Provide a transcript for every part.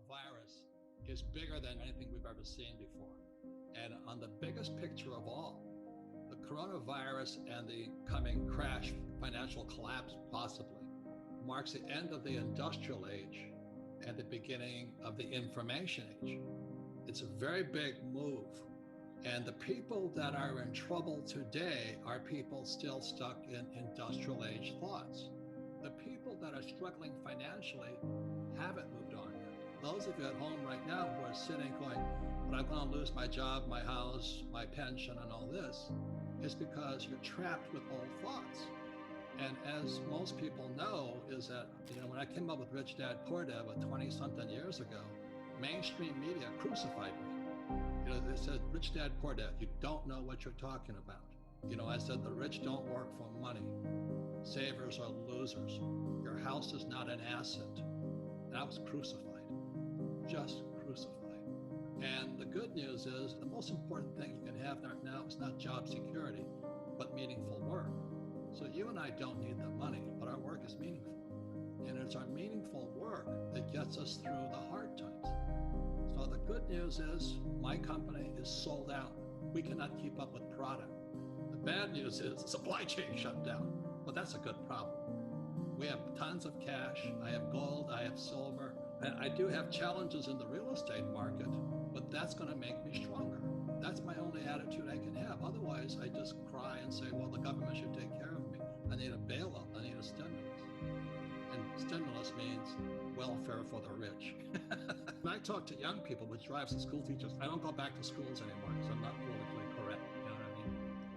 coronavirus is bigger than anything we've ever seen before. And on the biggest picture of all, the coronavirus and the coming crash, financial collapse possibly, marks the end of the industrial age and the beginning of the information age. It's a very big move. And the people that are in trouble today are people still stuck in industrial age thoughts. The people that are struggling financially haven't moved on yet. Those of you at home right now who are sitting going, but I'm going to lose my job, my house, my pension, and all this, is because you're trapped with old thoughts. And as most people know, is that, when I came up with Rich Dad Poor Dad 20-something years ago, mainstream media crucified me. They said, Rich Dad Poor Dad, you don't know what you're talking about. I said, the rich don't work for money. Savers are losers. Your house is not an asset. And I was crucified, just crucified. And the good news is the most important thing you can have now is not job security, but meaningful work. So you and I don't need the money, but our work is meaningful. And it's our meaningful work that gets us through the hard times. So the good news is my company is sold out. We cannot keep up with product. The bad news is the supply chain shut down. But that's a good problem. We have tons of cash. I have gold, I have silver, and I do have challenges in the real estate market, but that's going to make me stronger. That's my only attitude I can have. Otherwise, I just cry and say, well, the government should take care of me. I need a bailout. I need a stimulus. And stimulus means welfare for the rich. When I talk to young people, which drives the school teachers, I don't go back to schools anymore because I'm not politically correct.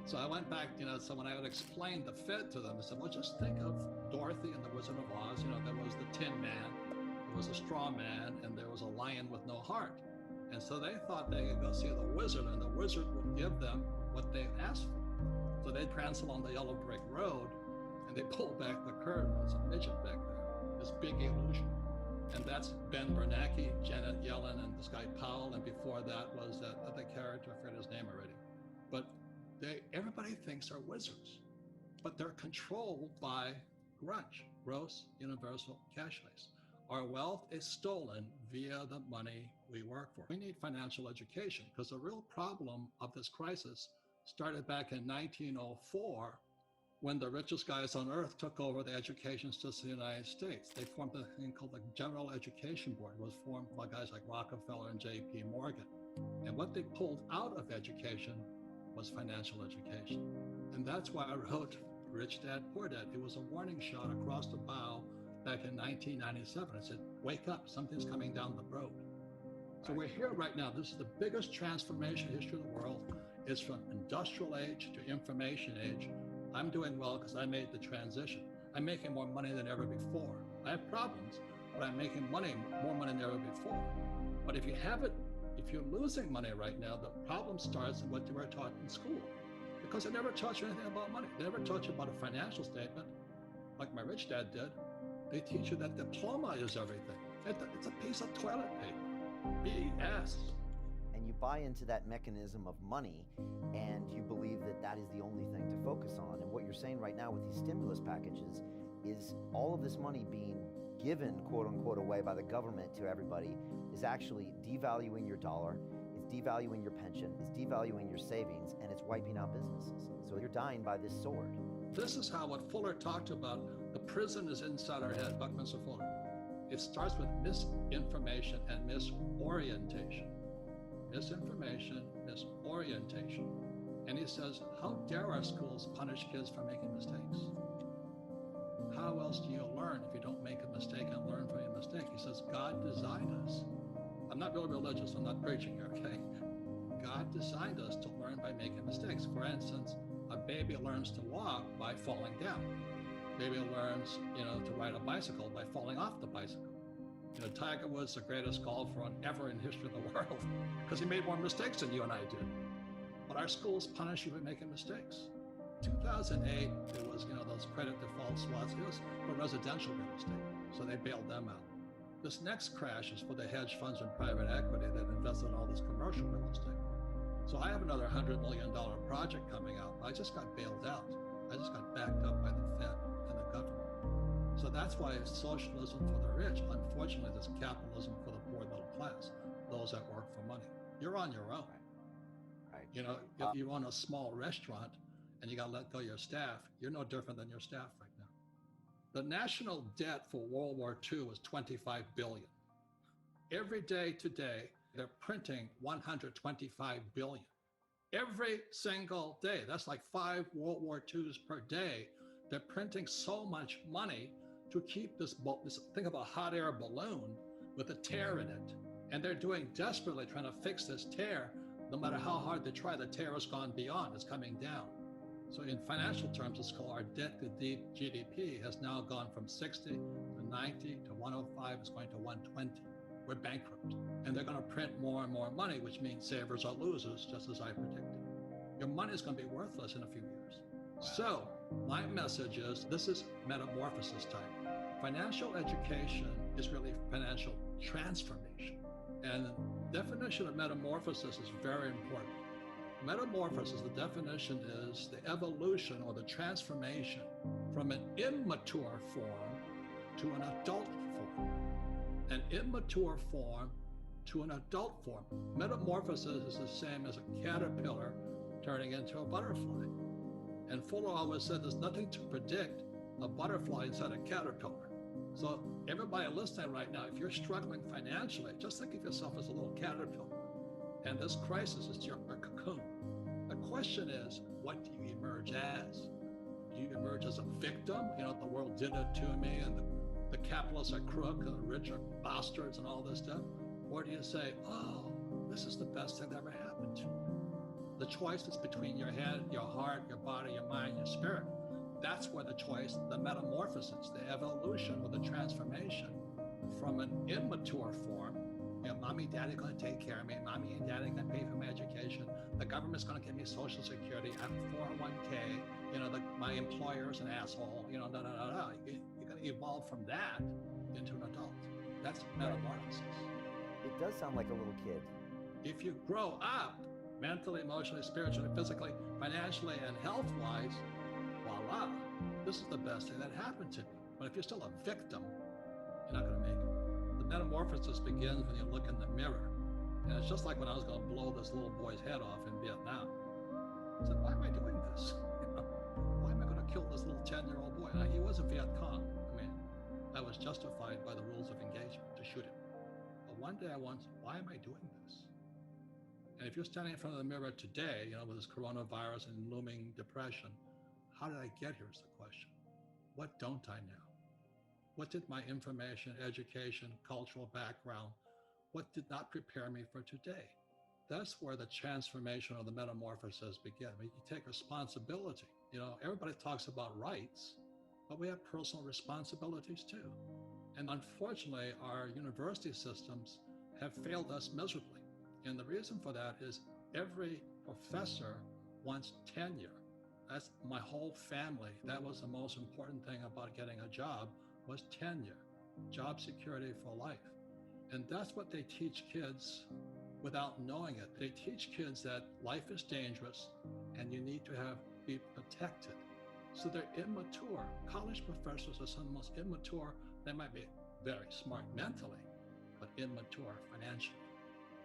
So I went back, so when I would explain the Fed to them, I said, well, just think of Dorothy and the Wizard of Oz. There was the Tin Man, there was a straw man, and there was a lion with no heart. And so they thought they could go see the wizard, and the wizard would give them what they asked for. So they'd prance along the yellow brick road, and they pulled back the curtain. There's a midget back there, this big illusion. And that's Ben Bernanke, Janet Yellen, and this guy Powell, and before that was that other character, I forget his name already. But everybody thinks they're wizards, but they're controlled by grunge, gross universal cashless. Our wealth is stolen via the money we work for. We need financial education because the real problem of this crisis started back in 1904 when the richest guys on earth took over the education system in the United States. They formed a thing called the General Education Board. It was formed by guys like Rockefeller and J.P. Morgan. And what they pulled out of education was financial education. And that's why I wrote Rich Dad, Poor Dad. It was a warning shot across the bow back in 1997. I said, wake up, something's coming down the road. So we're here right now. This is the biggest transformation in the history of the world. It's from industrial age to information age. I'm doing well because I made the transition. I'm making more money than ever before. I have problems, but I'm making more money than ever before. But if you're losing money right now, the problem starts in what you were taught in school. Because they never taught you anything about money. They never taught you about a financial statement, like my rich dad did. They teach you that diploma is everything. It's a piece of toilet paper. BS. And you buy into that mechanism of money, and you believe that that is the only thing to focus on. And what you're saying right now with these stimulus packages is all of this money being given, quote unquote, away by the government to everybody is actually devaluing your dollar, it's devaluing your pension, it's devaluing your savings, and it's wiping out businesses. So you're dying by this sword. This is how what Fuller talked about, the prison is inside our head, Buckminster Fuller. It starts with misinformation and misorientation. Misinformation, misorientation. And he says, how dare our schools punish kids for making mistakes? How else do you learn if you don't make a mistake and learn from your mistake? He says, God designed us. I'm not really religious, I'm not preaching here, okay? God designed us to learn by making mistakes. For instance, a baby learns to walk by falling down. Baby learns, to ride a bicycle by falling off the bicycle. Tiger Woods, the greatest golfer ever in history of the world, because he made more mistakes than you and I did. But our schools punish you for making mistakes. 2008, it was, those credit default swaps. It was for residential real estate, so they bailed them out. This next crash is for the hedge funds and private equity that invested in all this commercial real estate. So I have another $100 million project coming out. I just got bailed out. I just got backed up by the Fed and the government. So that's why it's socialism for the rich. Unfortunately, unfortunately, there's capitalism for the poor middle class, those that work for money. You're on your own. Right. You know, if you own a small restaurant and you got to let go of your staff, you're no different than your staff right now. The national debt for World War II was $25 billion. Every day today, they're printing $125 billion. Every single day. That's like 5 World War IIs per day. They're printing so much money to keep this think of a hot air balloon with a tear in it. And they're doing desperately trying to fix this tear. No matter how hard they try, the tear has gone beyond, it's coming down. So in financial terms, it's called our debt to GDP has now gone from 60 to 90 to 105, it's going to 120. We're bankrupt. And they're going to print more and more money, which means savers are losers, just as I predicted. Your money is going to be worthless in a few years. Wow. So my message is, this is metamorphosis time. Financial education is really financial transformation. And the definition of metamorphosis is very important. Metamorphosis, the definition is the evolution or the transformation from an immature form to an adult form. An immature form to an adult form. Metamorphosis is the same as a caterpillar turning into a butterfly. And Fuller always said there's nothing to predict a butterfly inside a caterpillar. So everybody listening right now, if you're struggling financially, just think of yourself as a little caterpillar. And this crisis is your cocoon. The question is, what do you emerge as? Do you emerge as a victim? You know, the world did it to me, and the capitalists are crook, and the rich are bastards, and all this stuff? Or do you say, oh, this is the best thing that ever happened to me? The choice is between your head, your heart, your body, your mind, your spirit. That's where the choice, the metamorphosis, the evolution or the transformation from an immature form. You know, mommy, daddy going to take care of me. Mommy and daddy going to pay for my education. The government's going to give me Social Security. I have 401k. You know, my employer's an asshole. You know, You're going to evolve from that into an adult. That's metamorphosis. It does sound like a little kid. If you grow up mentally, emotionally, spiritually, physically, financially, and health-wise, voila, this is the best thing that happened to me. But if you're still a victim, you're not going to make it. The metamorphosis begins when you look in the mirror. And it's just like when I was going to blow this little boy's head off in Vietnam. I said, why am I doing this? Why am I going to kill this little 10-year-old boy? Now, he wasn't Viet Cong. I mean, I was justified by the rules of engagement to shoot him. But one day I wondered, why am I doing this? And if you're standing in front of the mirror today, you know, with this coronavirus and looming depression, how did I get here is the question. What don't I know? What did my information, education, cultural background, what did not prepare me for today? That's where the transformation or the metamorphosis begin. I mean, you take responsibility. You know, everybody talks about rights, but we have personal responsibilities too. And unfortunately, our university systems have failed us miserably. And the reason for that is every professor wants tenure. That's my whole family. That was the most important thing about getting a job was tenure, job security for life. And that's what they teach kids without knowing it. They teach kids that life is dangerous and you need to be protected. So they're immature. College professors are some of the most immature. They might be very smart mentally, but immature financially.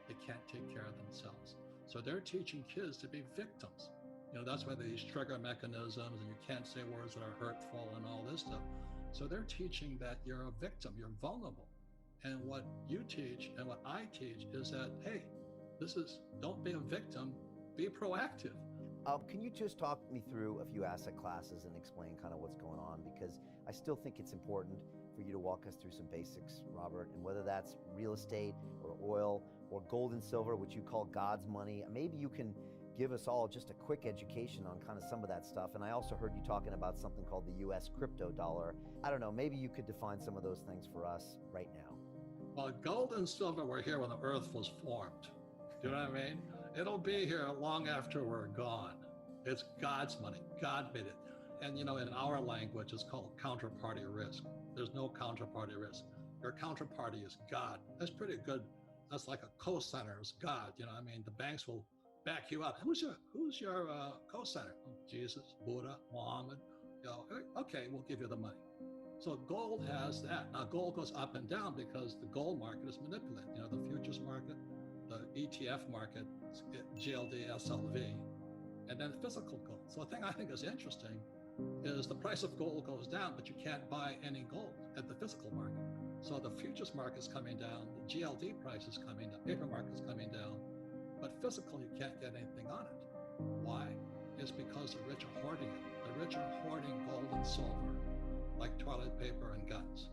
They can't take care of themselves. So they're teaching kids to be victims. You know, that's why these trigger mechanisms and you can't say words that are hurtful and all this stuff. So they're teaching that you're a victim, you're vulnerable. And what you teach and what I teach is that, hey, don't be a victim, be proactive. Can you just talk me through a few asset classes and explain kind of what's going on? Because I still think it's important for you to walk us through some basics, Robert, and whether that's real estate or oil or gold and silver, which you call God's money. Maybe you can give us all just a quick education on kind of some of that stuff. And I also heard you talking about something called the US crypto dollar. I don't know, maybe you could define some of those things for us right now. Well, gold and silver were here when the earth was formed. Do you know what I mean? It'll be here long after we're gone. It's God's money. God made it. And you know, in our language, it's called counterparty risk. There's no counterparty risk. Your counterparty is God. That's pretty good. That's like a co-signer is God. You know, I mean, the banks will back you up. Who's your co-signer? Oh, Jesus, Buddha, Muhammad. You know, okay, we'll give you the money. So gold has that. Now gold goes up and down because the gold market is manipulated. You know, the futures market, the ETF market, GLD, SLV, and then physical gold. So the thing I think is interesting is the price of gold goes down, but you can't buy any gold at the physical market. So the futures market is coming down, the GLD price is coming down, paper market is coming down, but physical, you can't get anything on it. Why? It's because the rich are hoarding it. The rich are hoarding gold and silver like toilet paper and guns.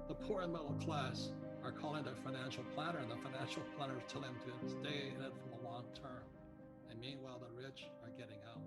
The poor and middle class are calling their financial planner, and the financial planner is telling them to stay in it for the long term. And meanwhile, the rich are getting out.